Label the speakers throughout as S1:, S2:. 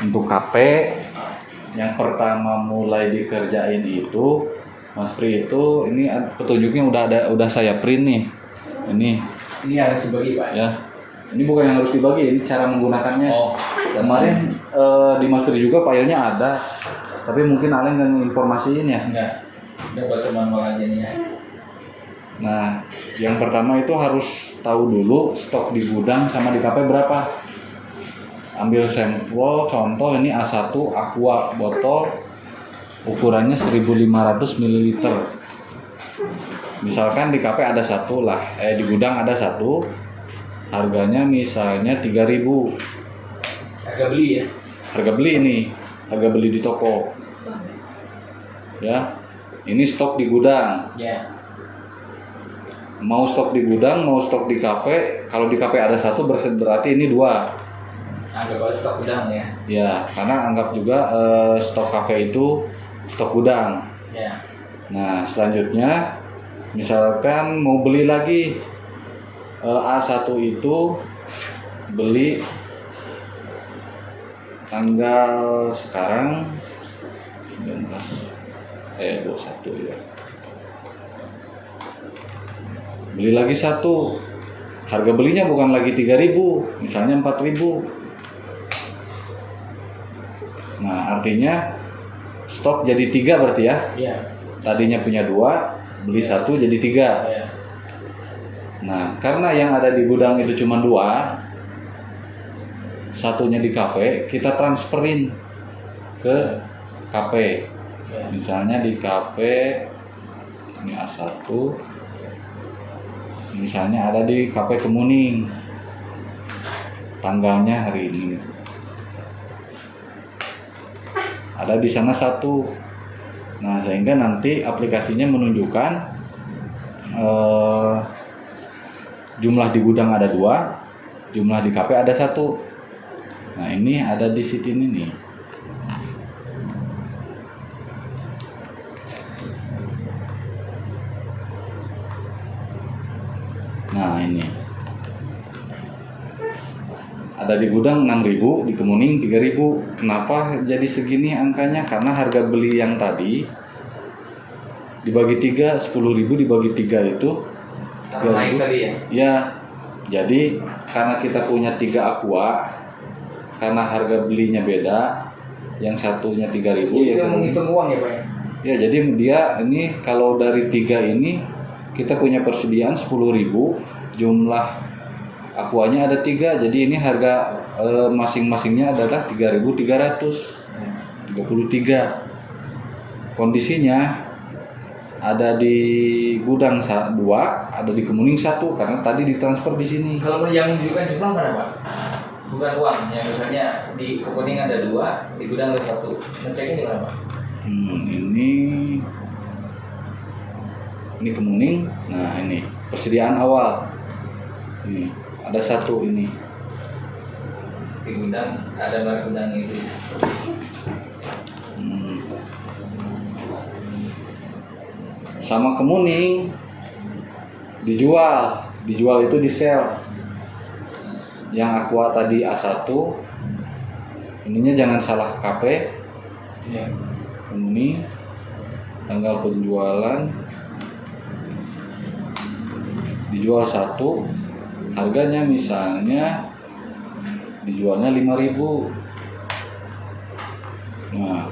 S1: Untuk KP yang pertama mulai dikerjain itu Mas Pri itu ini petunjuknya udah saya print nih.
S2: Ini harus dibagi Pak.
S1: Ya. Ini bukan yang harus dibagi, ini cara menggunakannya.
S2: Oh.
S1: Kemarin di Mas Pri juga filenya ada. Tapi mungkin Alen kan informasiin ya.
S2: Enggak. Udah baca manual aja nih ya.
S1: Nah, yang pertama itu harus tahu dulu stok di gudang sama di KP berapa. Ambil sampel, contoh ini A1 Aqua botol ukurannya 1500 ml. Misalkan di KP ada satu lah, di gudang ada satu, harganya misalnya 3.000.
S2: Harga beli ya?
S1: Harga beli ini, harga beli di toko. Ya, ini stok di gudang.
S2: Ya.
S1: Mau stok di gudang, mau stok di kafe. Kalau di kafe ada satu berarti ini dua.
S2: Anggap aja stok gudang ya?
S1: Ya, karena anggap juga stok kafe itu stok gudang.
S2: Ya.
S1: Nah, selanjutnya misalkan mau beli lagi A1 itu beli tanggal sekarang 21 ya. Beli lagi satu. Harga belinya bukan lagi 3.000, misalnya 4.000. Nah, artinya stok jadi 3 berarti ya?
S2: Iya.
S1: Tadinya punya 2, beli 1 jadi 3.
S2: Iya.
S1: Nah, karena yang ada di gudang itu cuma 2, satunya di kafe, kita transferin ke kafe.
S2: Ya.
S1: Misalnya di kafe ini A1, misalnya ada di kafe Kemuning, tanggalnya hari ini. Ada di sana satu. Nah, sehingga nanti aplikasinya menunjukkan jumlah di gudang ada 2, jumlah di KP ada 1. Nah, ini ada di sini nih. Nah, ini ada di gudang 6.000, di Kemuning 3.000. Kenapa jadi segini angkanya? Karena harga beli yang tadi dibagi 3, 10.000 dibagi 3 itu
S2: Naik tadi ya?
S1: Ya, jadi karena kita punya 3 Aqua, karena harga belinya beda, yang satunya 3.000
S2: Jadi
S1: ya.
S2: kita menghitung uang ya Pak ya?
S1: Ya, jadi dia ini kalau dari 3 ini kita punya persediaan 10.000, jumlah Aquanya ada 3, jadi ini harga masing-masingnya adalah 3.333. Kondisinya ada di gudang 2, ada di Kemuning 1 karena tadi ditransfer di sini.
S2: Kalau yang menunjukkan jumlah mana Pak? Bukan uang, yang misalnya di Kemuning ada 2, di gudang ada 1. Ngeceknya di mana Pak?
S1: Ini Kemuning. Nah, ini persediaan awal. Ini ada 1 ini.
S2: Di gudang ada barang gudang itu.
S1: Sama Kemuning dijual itu di sales. Yang Aqua tadi A1, ininya jangan salah KP.
S2: Ya.
S1: Kemuning tanggal penjualan dijual 1, harganya misalnya dijualnya 5.000. Nah,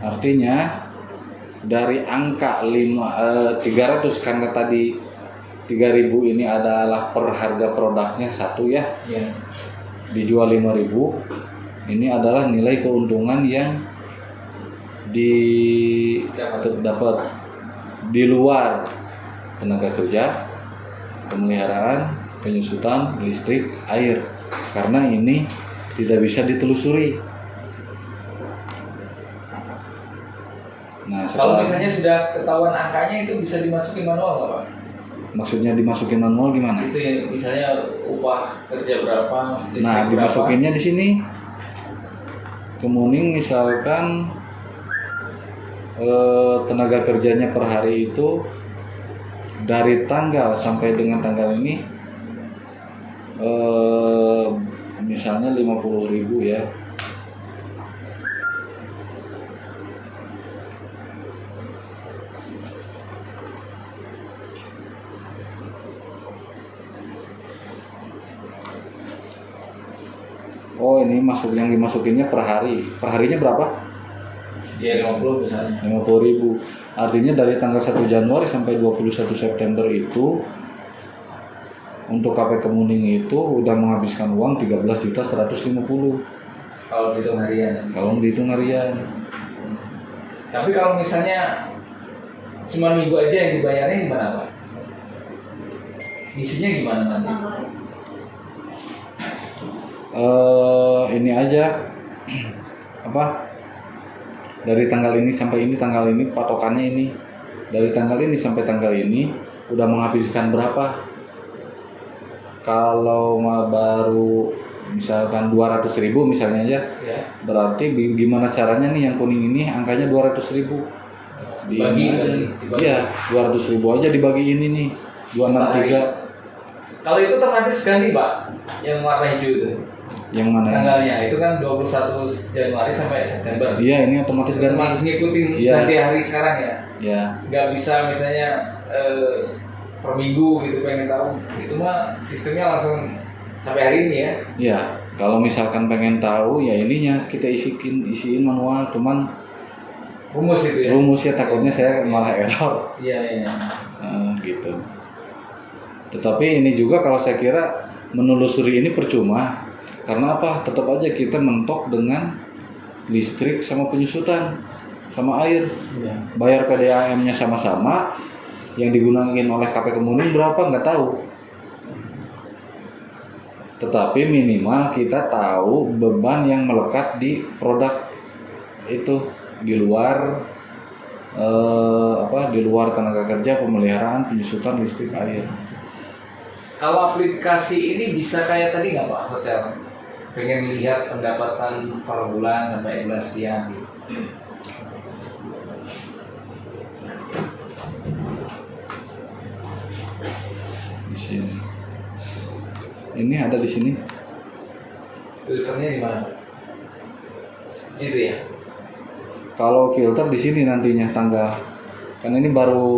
S1: artinya dari angka 300, karena tadi 3.000 ini adalah per harga produknya 1 ya.
S2: Ya.
S1: Dijual 5.000. Ini adalah nilai keuntungan yang dapat di luar tenaga kerja, pemeliharaan, penyusutan, listrik, air. Karena ini tidak bisa ditelusuri. Nah,
S2: Kalau misalnya sudah ketahuan angkanya itu bisa dimasukin manual nggak Pak?
S1: Maksudnya dimasukin manual gimana?
S2: Itu ya, misalnya upah kerja berapa?
S1: Nah, dimasukinnya di sini. Kemuning misalkan tenaga kerjanya per hari itu dari tanggal sampai dengan tanggal ini misalnya 50.000 ya. Oh, ini yang dimasukinnya per hari. Per harinya berapa?
S2: Ya 50 misalnya.
S1: 50.000. Artinya dari tanggal 1 Januari sampai 21 September itu untuk KP Kemuning itu udah menghabiskan uang 13.150.000.
S2: Kalau dihitung harian sih.
S1: Kalau dihitung harian.
S2: Tapi kalau misalnya cuma minggu aja yang dibayarnya gimana Pak? Isinya gimana nanti?
S1: Ini aja apa? Dari tanggal ini sampai ini, tanggal ini patokannya ini. Dari tanggal ini sampai tanggal ini udah menghabiskan berapa? Kalau baru misalkan 200.000 misalnya aja,
S2: Ya.
S1: berarti gimana caranya nih yang kuning ini angkanya 200.000.
S2: Dibagi.
S1: Iya, 200.000 aja dibagi ini nih, 263.
S2: Kalau itu otomatis ganti Pak, yang warna hijau itu.
S1: Yang mana?
S2: Tanggalnya itu kan 21 Januari sampai September.
S1: Iya, ini otomatis ganti.
S2: Otomatis ngikutin
S1: Iya.
S2: nanti hari sekarang ya.
S1: Ya,
S2: Nggak bisa misalnya per minggu gitu pengen tahu. Itu mah sistemnya langsung sampai hari ini ya.
S1: iya. Kalau misalkan pengen tahu ya ininya kita isiin manual, cuman
S2: Rumus itu ya.
S1: rumusnya takutnya saya malah error.
S2: Iya, iya.
S1: Gitu. Tetapi ini juga kalau saya kira menelusuri ini percuma. Karena apa? Tetap aja kita mentok dengan listrik sama penyusutan sama air.
S2: Iya.
S1: Bayar PDAM-nya sama-sama, yang digunakan oleh KP Kemuning berapa nggak tahu. Tetapi minimal kita tahu beban yang melekat di produk itu di luar di luar tenaga kerja, pemeliharaan, penyusutan listrik, air.
S2: Kalau aplikasi ini bisa kayak tadi nggak Pak hotel? Pengen lihat pendapatan per bulan sampai bulan sekian gitu.
S1: Di sini. Ini ada di sini.
S2: Filternya di mana? Di situ ya.
S1: Kalau filter di sini nantinya tanggal. Kan ini baru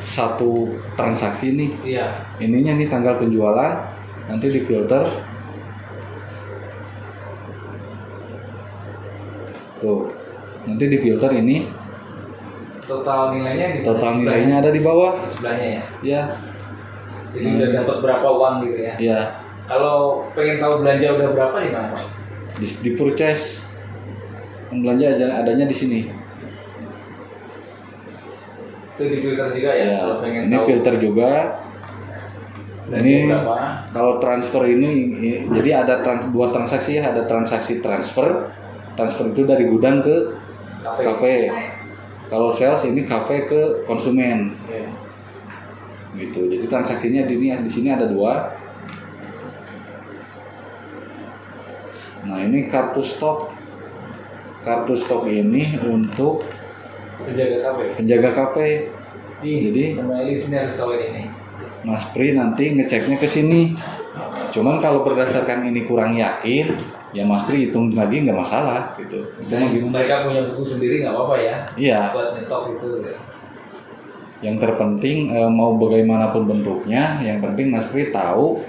S1: satu transaksi nih.
S2: Iya.
S1: Ininya nih tanggal penjualan, nanti di filter. Tuh. Nanti di filter ini
S2: Total nilainya di mana?
S1: total
S2: Di
S1: nilainya
S2: sebelahnya?
S1: ada di bawah.
S2: Di sebelahnya ya.
S1: Ya.
S2: Jadi udah dapat berapa uang gitu ya.
S1: Ya,
S2: Kalau pengen tahu belanja udah berapa di mana Pak?
S1: di purchase. Belanja adanya di sini.
S2: Itu di filter juga ya.
S1: Ya,
S2: Kalau pengen
S1: ini
S2: tahu
S1: filter juga.
S2: belanja
S1: Ini
S2: berapa?
S1: kalau transfer ini jadi ada dua transaksi ya, ada transaksi transfer. Transfer itu dari gudang ke kafe. Kalau sales ini kafe ke konsumen.
S2: Iya.
S1: Gitu. Jadi transaksinya di sini ada dua. Nah, ini kartu stok. Kartu stok ini untuk
S2: Penjaga kafe.
S1: penjaga kafe. Jadi
S2: Teman Eli sini harus tahu ini.
S1: Mas Pri nanti ngeceknya ke sini. Cuman kalau berdasarkan ini kurang yakin, ya Mas Pri hitung lagi nggak masalah gitu.
S2: Misalnya mereka punya buku sendiri nggak apa-apa ya.
S1: Iya.
S2: Buat nyetok itu.
S1: Yang terpenting mau bagaimanapun bentuknya, yang penting Mas Pri tahu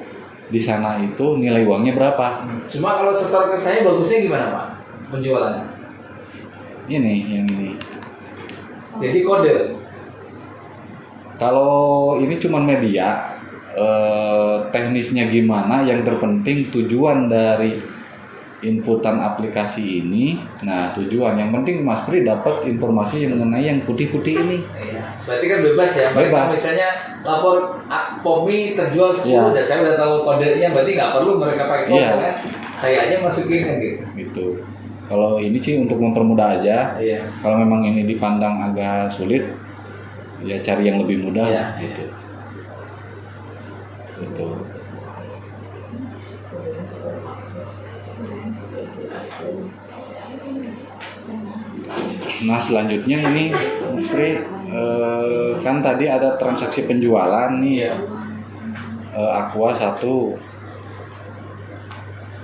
S1: di sana itu nilai uangnya berapa.
S2: Cuma kalau setor ke saya bagusnya gimana Pak? Penjualannya.
S1: Ini yang ini.
S2: Jadi kode.
S1: Kalau ini cuman media, teknisnya gimana, yang terpenting tujuan dari inputan aplikasi ini. Nah, tujuan yang penting Mas Pri dapat informasi yang mengenai yang putih-putih ini.
S2: Iya. Berarti kan bebas ya. Mereka
S1: Bebas.
S2: misalnya lapor POMI terjual 10,
S1: Iya.
S2: saya udah tahu kodenya, berarti nggak perlu mereka pakai kode
S1: Iya.
S2: kan. Saya aja masukin kan gitu.
S1: Gitu. Kalau ini sih untuk mempermudah aja.
S2: Iya.
S1: Kalau memang ini dipandang agak sulit, ya cari yang lebih mudah.
S2: Iya.
S1: Gitu. Gitu. Nah, selanjutnya ini Mas Pri, kan tadi ada transaksi penjualan nih.
S2: Iya.
S1: Aqua 1.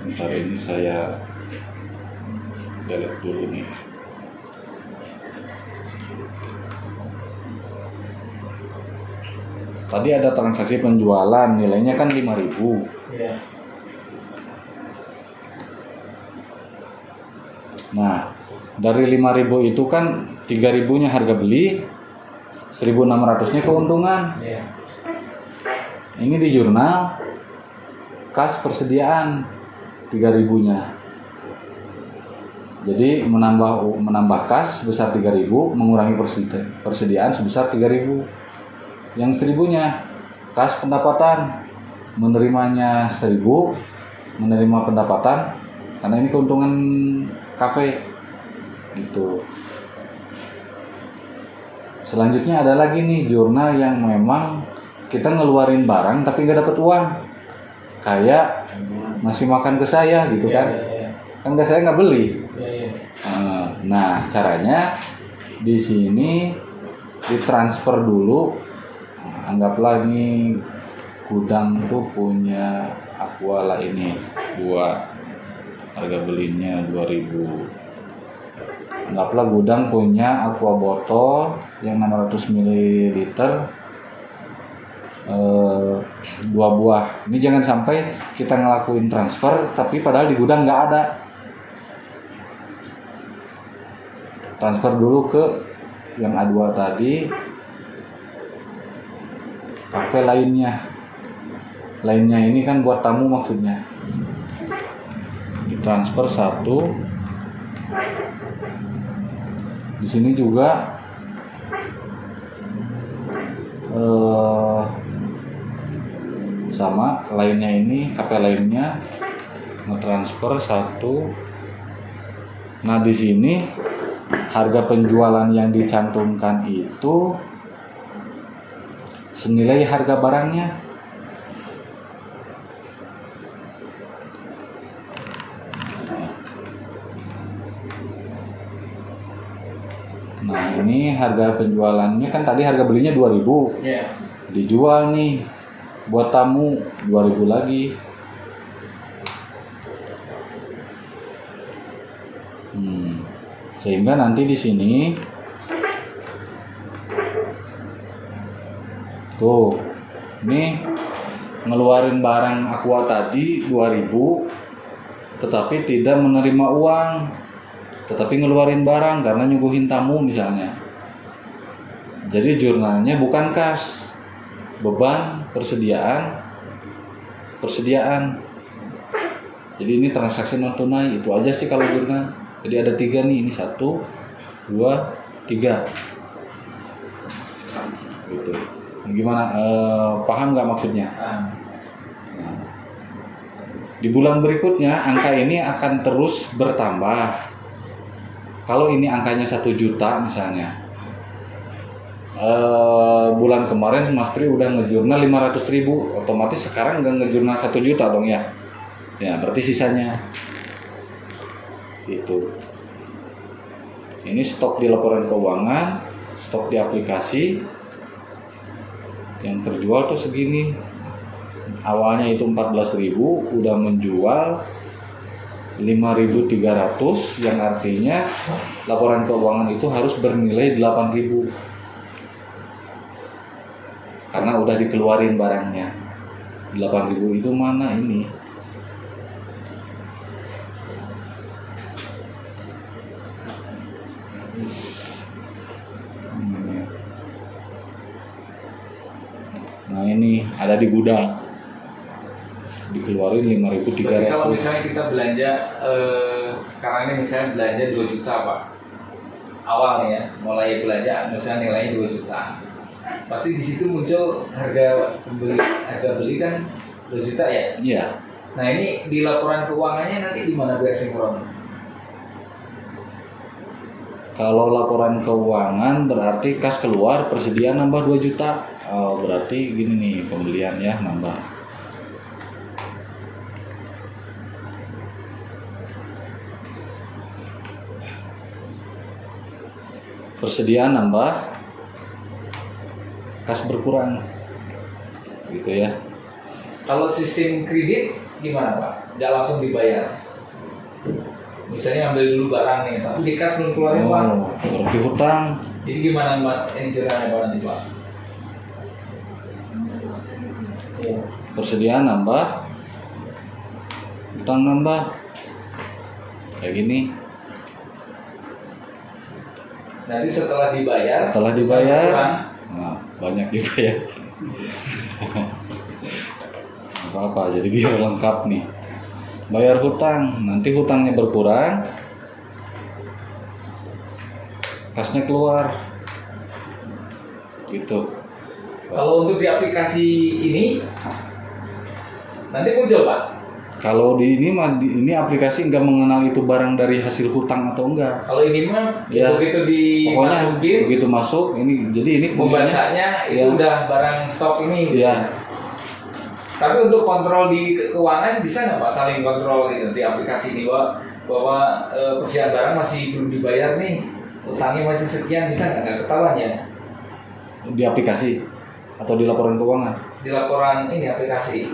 S1: Bentar, ini saya delete dulu nih. Tadi ada transaksi penjualan, nilainya kan 5.000.
S2: Iya.
S1: Nah, dari 5.000 itu kan 3.000-nya harga beli, 1.600-nya keuntungan.
S2: Iya.
S1: Ini di jurnal kas persediaan 3.000-nya. Jadi menambah kas sebesar 3.000, mengurangi persediaan sebesar 3.000. Yang 1.000-nya kas pendapatan, menerimanya 1.000, menerima pendapatan karena ini keuntungan kafe gitu. Selanjutnya ada lagi nih jurnal yang memang kita ngeluarin barang tapi nggak dapet uang, kayak ngasih makan ke saya gitu kan. Kan saya nggak beli. Nah, caranya di sini ditransfer dulu. Anggaplah ini gudang tuh punya Aqua lah ini 2, harga belinya 2.000. Anggaplah gudang punya Aqua botol yang 600 ml 2 buah. Ini jangan sampai kita ngelakuin transfer tapi padahal di gudang nggak ada. Transfer dulu ke yang A2 tadi, kafe lainnya ini kan buat tamu maksudnya. Ditransfer 1. Di sini juga sama lainnya, ini kafe lainnya ngetransfer 1. Nah, di sini harga penjualan yang dicantumkan itu senilai harga barangnya. Nah, ini harga penjualannya kan tadi harga belinya 2.000.
S2: Iya.
S1: Dijual nih buat tamu 2.000 lagi. Sehingga nanti di sini tuh, ini ngeluarin barang Aqua tadi 2.000 tetapi tidak menerima uang, tetapi ngeluarin barang karena nyuguhin tamu misalnya. Jadi jurnalnya bukan kas, beban persediaan. Jadi ini transaksi non tunai, itu aja sih kalau jurnal. Jadi ada 3 nih, ini 1, 2, 3 gitu. Gimana, paham nggak maksudnya? Nah, di bulan berikutnya angka ini akan terus bertambah. Kalau ini angkanya 1 juta misalnya, bulan kemarin Mas Pri udah ngejurnal 500.000, otomatis sekarang nggak ngejurnal 1 juta dong ya. Ya berarti sisanya itu. Ini stok di laporan keuangan, stok di aplikasi yang terjual tuh segini. Awalnya itu 14.000, udah menjual 5.300, yang artinya laporan keuangan itu harus bernilai 8.000 karena udah dikeluarin barangnya. 8.000 itu mana ini? Nah, ini ada di gudang, dikeluarin 5.300.
S2: Berarti kalau misalnya kita belanja sekarang ini misalnya belanja 2 juta Pak, awal nih ya, mulai belanja misalnya nilainya 2 juta, pasti di situ muncul harga beli kan 2 juta ya?
S1: Iya.
S2: Nah, ini di laporan keuangannya nanti di mana biar sinkron?
S1: Kalau laporan keuangan berarti kas keluar, persediaan nambah 2 juta. Oh, berarti gini nih, pembelian ya nambah. Persediaan nambah, kas berkurang. Gitu ya.
S2: Kalau sistem kredit gimana Pak? nggak langsung dibayar. Misalnya ambil dulu barang nih, tapi di kas belum keluarin uang.
S1: Berarti hutang.
S2: Jadi gimana Mbak ini ceritanya Pak nanti Pak? Iya.
S1: Persediaan nambah, hutang nambah, kayak gini.
S2: Nanti setelah dibayar, kurang.
S1: Nah banyak juga ya. Apa-apa, jadi biar lengkap nih. Bayar hutang, nanti hutangnya berkurang, kasnya keluar, gitu.
S2: Kalau untuk di aplikasi ini, nanti muncul Pak.
S1: Kalau di ini aplikasi nggak mengenal itu barang dari hasil hutang atau enggak.
S2: Kalau ini mah
S1: Ya,
S2: begitu
S1: pokoknya
S2: dimasukin,
S1: begitu masuk ini, jadi ini fungsinya-
S2: membacanya itu
S1: Ya.
S2: udah barang stok ini.
S1: ya
S2: Tapi untuk kontrol di keuangan bisa nggak Pak saling kontrol gitu di aplikasi ini bahwa persediaan barang masih belum dibayar nih, utangnya masih sekian, bisa nggak ketahuan ya
S1: di aplikasi atau di laporan keuangan.
S2: di laporan ini aplikasi,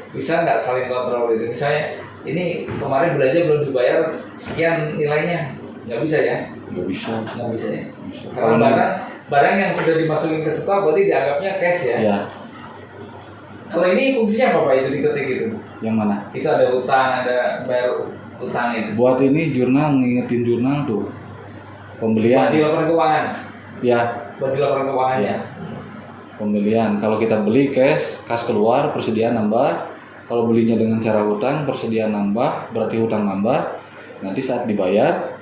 S2: bisa nggak saling kontrol gitu, misalnya ini kemarin belanja belum dibayar sekian nilainya, nggak bisa ya?
S1: Nggak bisa.
S2: Nggak bisa ya?
S1: Bisa.
S2: Karena barang yang sudah dimasukin ke stok berarti dianggapnya cash ya?
S1: Ya,
S2: Kalau ini fungsinya apa Pak itu diketik gitu?
S1: yang mana?
S2: Itu ada utang, ada bayar utang itu.
S1: Buat ini jurnal, ngingetin jurnal tuh.
S2: Buat
S1: Pembelian.
S2: di laporan keuangan.
S1: Ya,
S2: Buat di laporan keuangan ya.
S1: pembelian. Kalau kita beli cash, kas keluar, persediaan nambah. Kalau belinya dengan cara hutang, persediaan nambah, berarti hutang nambah. Nanti saat dibayar,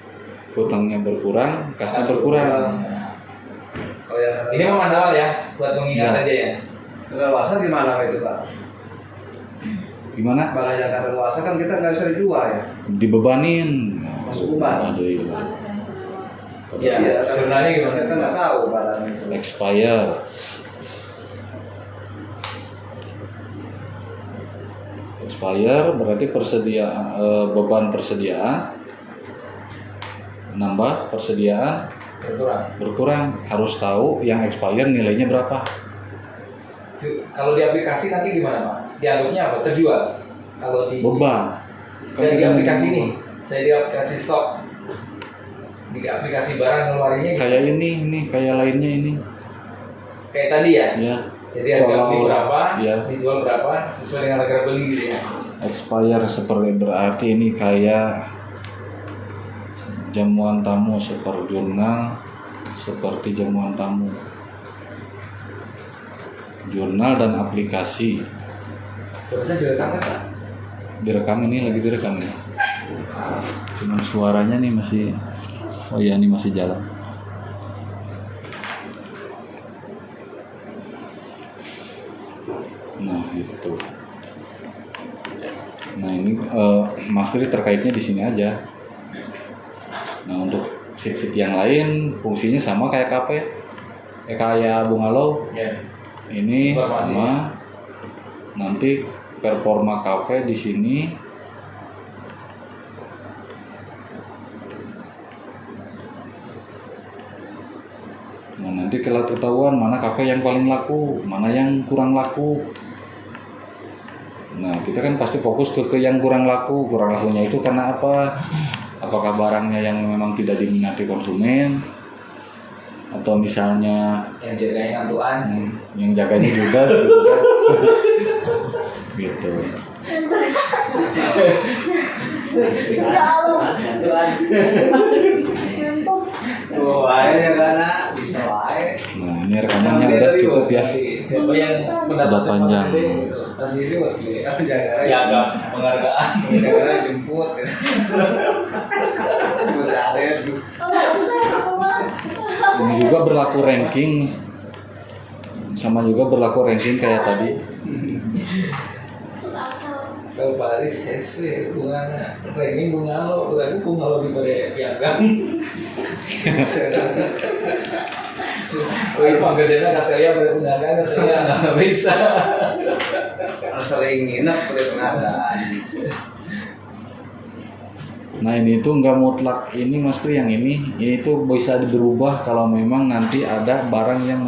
S1: hutangnya berkurang, kasnya berkurang.
S3: Kalau yang
S2: Ini mah manual ya, buat mengingat
S1: Ya.
S2: aja ya.
S3: kadaluarsa gimana Pak, itu Pak?
S1: Gimana?
S3: Barang yang kadaluarsa kan kita nggak bisa dijual ya.
S1: Dibebanin.
S3: Masuk umpan.
S1: Aduh, iya.
S2: Ya,
S3: kan
S2: sebenarnya gimana?
S3: kita nggak tahu barang itu.
S1: Expire. Expire berarti persediaan, beban persediaan nambah, persediaan
S2: Berkurang.
S1: berkurang. Harus tahu yang expire nilainya berapa.
S2: Kalau di aplikasi nanti gimana Pak? Dianggapnya apa? Terjual? Kalau di
S1: Beban.
S2: Dan di
S1: kita
S2: aplikasi
S1: ngomong
S2: ini, saya di aplikasi stok, di aplikasi barang ngeluarinnya gitu.
S1: kayak ini kayak lainnya ini.
S2: Kayak tadi ya.
S1: Ya.
S2: Jadi harga beli
S1: Seolah-olah,
S2: berapa,
S1: ya.
S2: dijual berapa, sesuai dengan harga beli gitu ya.
S1: Expire seperti berarti ini kayak jamuan tamu, seperti jurnal, seperti jamuan tamu. Jurnal dan aplikasi.
S2: Terusnya direkam kan Pak?
S1: Direkam, ini lagi direkam ini. Cuman suaranya nih masih, oh iya ini masih jalan. Nah gitu. Nah ini Mas Firi terkaitnya di sini aja. Nah untuk sheet-sheet yang lain fungsinya sama kayak KP, kayak Bungalow.
S2: Ya.
S1: Ini
S2: Informasi.
S1: sama. Nanti performa kafe di sini. Nah nanti kalau ketahuan mana kafe yang paling laku, mana yang kurang laku. Nah kita kan pasti fokus ke yang kurang laku. Kurang lakunya itu karena apa? Apakah barangnya yang memang tidak diminati konsumen, atau misalnya
S2: Yang jagain ngantuan.
S1: yang jaganya juga gitu kan. Gitu.
S3: Tuh, akhirnya karena bisa wae.
S1: Nah ini rekamannya udah cukup ya.
S2: Siapa yang
S1: Udah panjang.
S2: Pas ini buat gue.
S3: Jaga
S2: Jaga penghargaan.
S3: jaga jemput. Masih ada ya.
S1: Ini juga berlaku ranking, sama juga berlaku ranking kayak tadi.
S2: Kalau Paris SW bunganya ranking bunga lo, berarti bunga lo di pada piagam. Wih, panggilannya katanya berpengaruh katanya nggak bisa.
S3: Harus saling nginep pada pengadaan.
S1: Nah ini tuh nggak mutlak ini Mas Pri, yang ini tuh bisa berubah kalau memang nanti ada barang yang